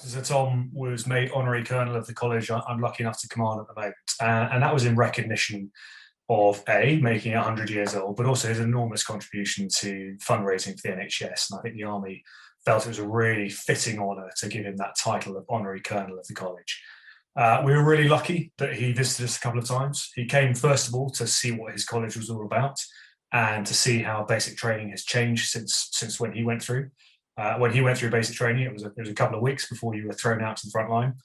So Tom was made honorary colonel of the college I'm lucky enough to command at the moment, and that was in recognition of making it 100 years old, but also his enormous contribution to fundraising for the NHS. And I think the army felt it was a really fitting honour to give him that title of honorary colonel of the college. We were really lucky that he visited us a couple of times. He came first of all to see what his college was all about and to see how basic training has changed since when he went through. When he went through basic training, it was a couple of weeks before you were thrown out to the front line,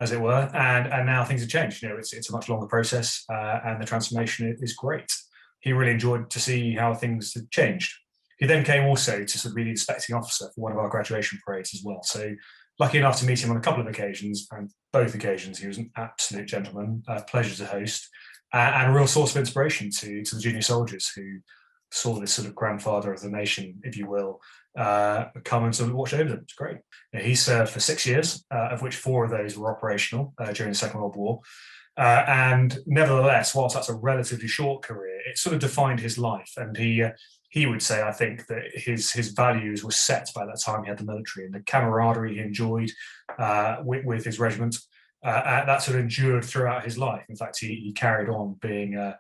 as it were, and now things have changed. It's a much longer process, and the transformation is great. He really enjoyed to see how things had changed. He then came also to sort of be the inspecting officer for one of our graduation parades as well. So lucky enough to meet him on a couple of occasions, and both occasions he was an absolute gentleman, pleasure to host, and a real source of inspiration to the junior soldiers who saw this sort of grandfather of the nation, if you will, come and sort of watch over them. It's great. He served for 6 years, of which 4 of those were operational during the Second World War. And nevertheless, whilst that's a relatively short career, it sort of defined his life. And he would say, I think, that his values were set by that time he had the military, and the camaraderie he enjoyed with his regiment, that sort of endured throughout his life. In fact, he carried on being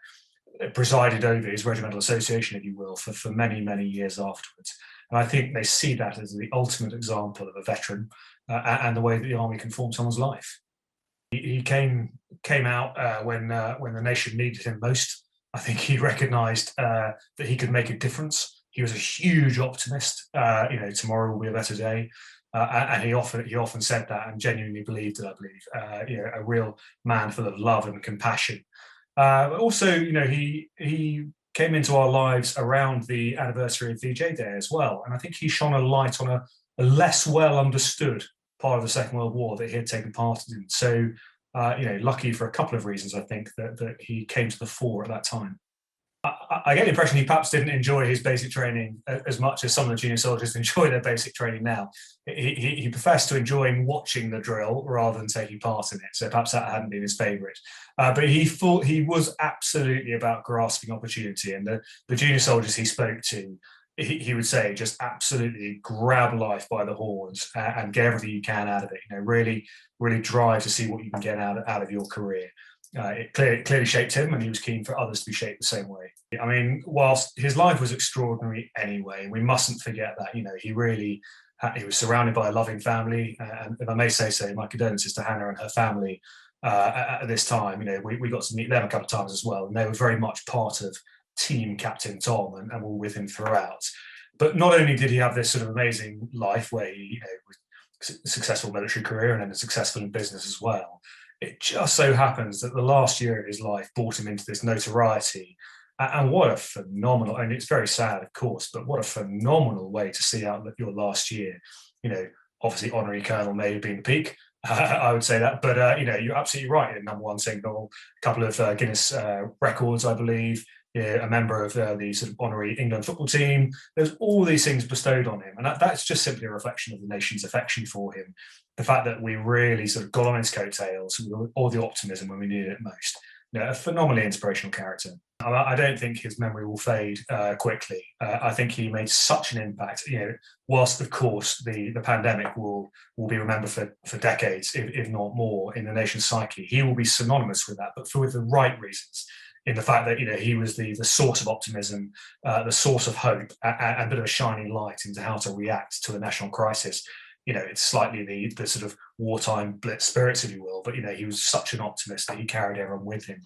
presided over his regimental association, if you will, for many, many years afterwards. And I think they see that as the ultimate example of a veteran and the way that the army can form someone's life. He came out when the nation needed him most. I think he recognised that he could make a difference. He was a huge optimist. Tomorrow will be a better day, and he often said that and genuinely believed it. I believe, a real man full of love and compassion. Also, he came into our lives around the anniversary of VJ Day as well, and I think he shone a light on a less well understood part of the Second World War that he had taken part in. So, lucky for a couple of reasons, I think, that he came to the fore at that time. I get the impression he perhaps didn't enjoy his basic training as much as some of the junior soldiers enjoy their basic training now. He professed to enjoying watching the drill rather than taking part in it, so perhaps that hadn't been his favourite. But he was absolutely about grasping opportunity, and the junior soldiers he spoke to, he would say, just absolutely grab life by the horns and get everything you can out of it. Really, really drive to see what you can get out of your career. It clearly shaped him, and he was keen for others to be shaped the same way. I mean, whilst his life was extraordinary anyway, we mustn't forget that. He was surrounded by a loving family, and if I may say so, my condolences to Hannah and her family at this time. We got to meet them a couple of times as well, and they were very much part of Team Captain Tom and were with him throughout. But not only did he have this sort of amazing life where he was a successful military career and then successful in business as well, it just so happens that the last year of his life brought him into this notoriety. And what a phenomenal, and it's very sad, of course, but what a phenomenal way to see out your last year. Obviously, honorary colonel may have been the peak. I would say that, but you're absolutely right. Number 1 signal, a couple of Guinness records, I believe. A member of the sort of honorary England football team. There's all these things bestowed on him, and that's just simply a reflection of the nation's affection for him. The fact that we really sort of got on his coattails, or the optimism when we needed it most. A phenomenally inspirational character. I don't think his memory will fade quickly. I think he made such an impact. Whilst of course the pandemic will be remembered for decades, if not more, in the nation's psyche, he will be synonymous with that, but for the right reasons. In the fact that he was the source of optimism, the source of hope, and a bit of a shining light into how to react to a national crisis. It's slightly the sort of wartime blitz spirits, if you will, but he was such an optimist that he carried everyone with him.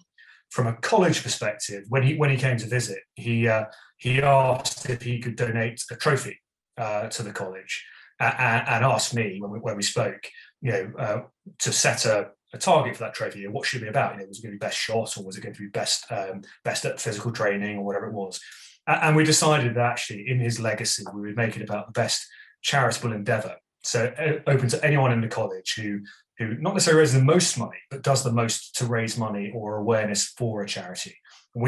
From a college perspective, when he came to visit, he asked if he could donate a trophy to the college, and asked me when we spoke, to set a target for that trophy. What should it be about? Was it going to be best shot, or was it going to be best at physical training, or whatever it was? And we decided that actually in his legacy we would make it about the best charitable endeavour. So open to anyone in the college who not necessarily raises the most money, but does the most to raise money or awareness for a charity. And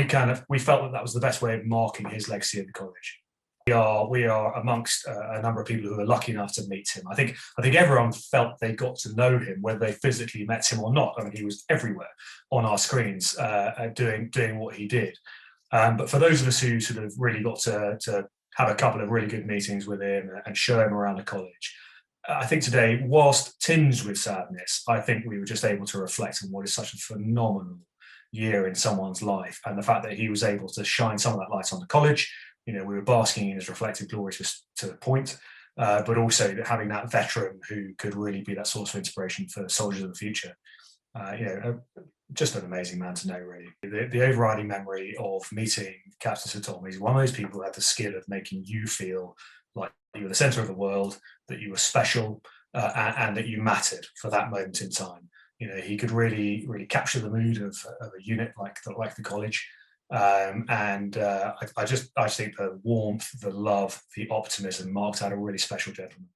we felt that was the best way of marking his legacy at the college. We are amongst a number of people who are lucky enough to meet him. I think everyone felt they got to know him, whether they physically met him or not. I mean, he was everywhere on our screens, doing what he did. But for those of us who sort of really got to have a couple of really good meetings with him and show him around the college, I think today, whilst tinged with sadness, I think we were just able to reflect on what is such a phenomenal year in someone's life, and the fact that he was able to shine some of that light on the college. You know, we were basking in his reflective glory to the point, but also having that veteran who could really be that source of inspiration for soldiers of the future. Just an amazing man to know, really. The overriding memory of meeting Captain Sir Tom, he's one of those people who had the skill of making you feel like you were the centre of the world, that you were special, and that you mattered for that moment in time. You know, he could really capture the mood of a unit like the college. I just think the warmth, the love, the optimism marked out a really special gentleman.